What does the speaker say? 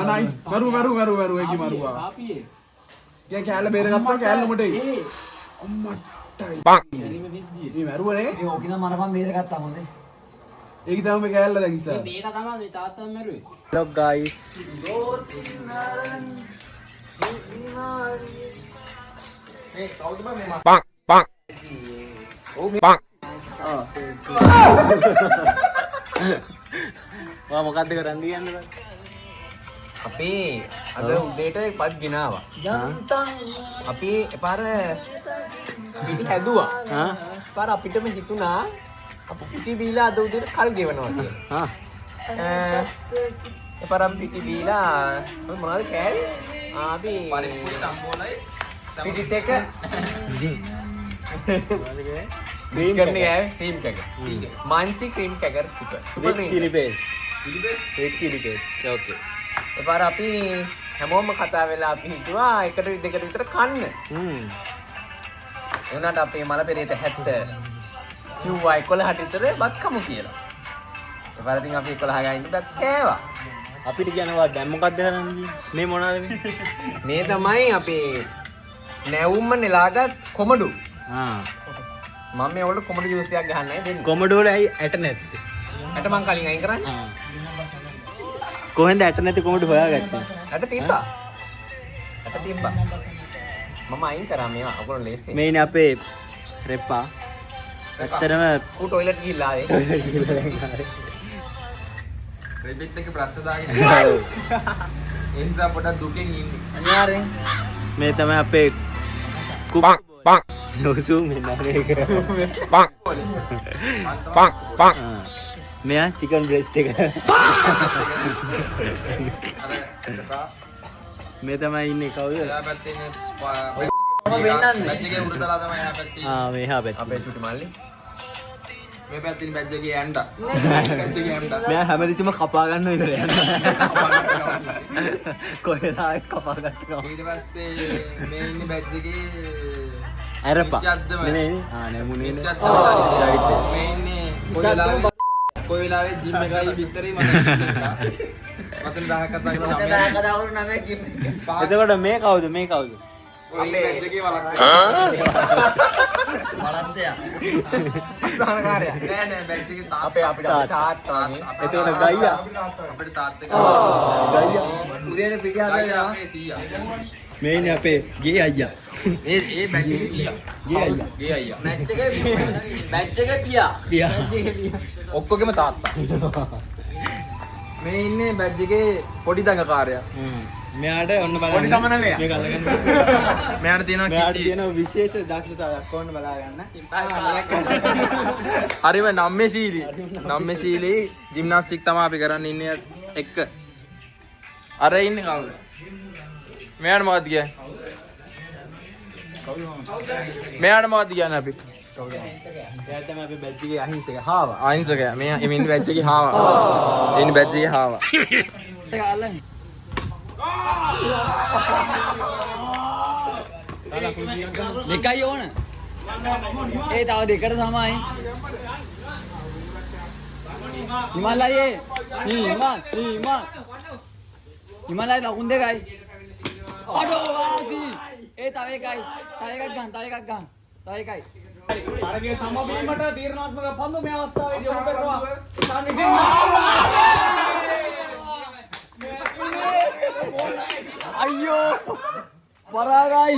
nice. Baru eki maruwa. Kiya käälla බේරගත්තා කෑල්ල උඹට එයි. අම්මට්ටයි. මේ මරුවනේ. ඒ ඕකින මරපන් බේරගත්තා හොඳේ. ඒක තමයි මේ කෑල්ල දැන් ඉස්සර. මේ බේලා තමයි මේ තාත්තන් මරුවේ. Hello guys. මේ කවුද බං මේ Bang bang. ඔව් මේ Bang. වා මොකද්ද කරන්න කියන්නේ බං? අපි අද උදේට පත් ගෙනාවා. යන්තම් අපි එපාර පිටි හැදුවා. හා එපාර අපිටම හිතුණා අපි පිටි බීලා අද උදේට කල් ගෙවනවා කියලා. හා එපාර අපි පිටි බීලා මොනවද කෑවේ? අපි පරිප්පුඩි සම්බෝලයි පිටිත් එක ක්‍රීම් කෑවේ cream cracker. Munchee cream cracker super. Super with chili paste. පිටි Chili paste. Okay. එපාර අපි හැමෝම කතා වෙලා අපි හිතුවා එකට දෙකට විතර කන්න. ඒ වුණාට අපේ මල පෙරේත 70 කිව්වා 11ට විතර බත් කමු කියලා. එපාර ඉතින් අපි 11 ගා ඉඳන් බත් කෑවා. අපිට කියනවා දැන් මොකක්ද කරන්නේ? මේ මොනවද මේ? මේ තමයි අපේ නැවුම්ම නෙලාගත් කොමඩු. ආ. මම මේ වල කොමඩු ජූස් එකක් ගහන්නයි දෙන්නේ. කොමඩු වල ඇයි ඇට නැත්තේ? ඇට මං කලින් අයින් කරන්නේ. ආ. කොහෙන්ද ඇට නැති කොමඩු හොයාගත්තේ? ඇට තිබ්බා. ඇට තිබ්බා. මම අයින් කරා මේවා අකුරු ලේසියෙන්. මේනේ අපේ රෙප්පා. ඇත්තරම ඌ টয়ලට් ගිහිල්ලා ආවේ. රෙබෙත් එක ප්‍රශ්න දාගෙන ඒ නිසා පොඩක් දුකෙන් ඉන්නේ. අනිවාර්යෙන්. මේ තමයි අපේ කුප් පං නොසු මෙන්නනේ පං පං පං මෙයා චිකන් බ්‍රෙස්ට් එක මේ තමයි ඉන්නේ කවුද? එයා පැත්තේ ඉන්නේ වෙන්නන්නේ. බැජ් එකේ උඩතලා තමයි එහා පැත්තේ. මෙහා පැත්තේ. අපේ චුටි මල්ලි. මේ පැත්තේ ඉන්නේ බැජ් එකේ ඇන්ඩා. බැජ් එකේ ඇන්ඩා. මෙයා හැමදෙස්සම කපා ගන්න විතර යනවා. කොහෙලා කපා ගන්නවා. ඊට පස්සේ මේ ඉන්නේ බැජ් එකේ අරපා. නිශ්ශබ්දම. නේ ආ නේ මේ ඉන්නේ කොයි වෙලාවෙ ජිම් එකයි පිටරේ මම මතන 10ක් කතා කරනවා මට බෑ කතාවරු නම කිම් එතකොට මේ කවුද? මේ කවුද? ඔය බැජ් එකේ වලක් බලන්තයා සහනකාරයා. නෑ බැජ් එකේ අපේ අපිට තාත්තානේ. එතකොට ගයියා. අපිට තාත්තෙක් ගයියා. උදේට පිටි හදලා අපේ සීයා මේ ඉන්නේ අපේ ගේ අයියා. ඒ බැජ් එකේ සීයා ගේ අයියා. ගේ අයියා මැච් එකේ පියා පියා. ඔක්කොගෙම තාත්තා මේ ඉන්නේ බැජ් එකේ පොඩි දඟකාරයා මෙයාට ඔන්න බලන්න. පොඩි සමනලයා. මේක අල්ලගන්න. මෙයාට තියෙනවා මෙයාට කිචි තියෙන විශේෂ දක්ෂතාවයක් ඕන්න බලා ගන්න. හරිම නම්මශීලී ජිම්නාස්ටික් තමයි අපි කරන්න ඉන්නේ එක්ක අර ඉන්නේ කවුද මෙයාට මොකක්ද කියන්නේ අපි එයා තමයි අපේ බැච් එකේ අහිංසක හාවා. අහිංසකයා මේ ඉන්නේ බැජ් එකේ හාවා එන්නේ බැජ් එකේ හාවා දෙකයි ඕන ඒ තව දෙකට සමයි හිමාලයේ හිමාලය ලකුණු දෙකයි අඩෝ වාසි ඒ තව එකයි තව එකක් ගන්න තව එකයි තරගයේ සමවීමට තීරණාත්මක පන්දු මේ අවස්ථාවේදී යොමු කරනවා. අයියෝ පරාගයි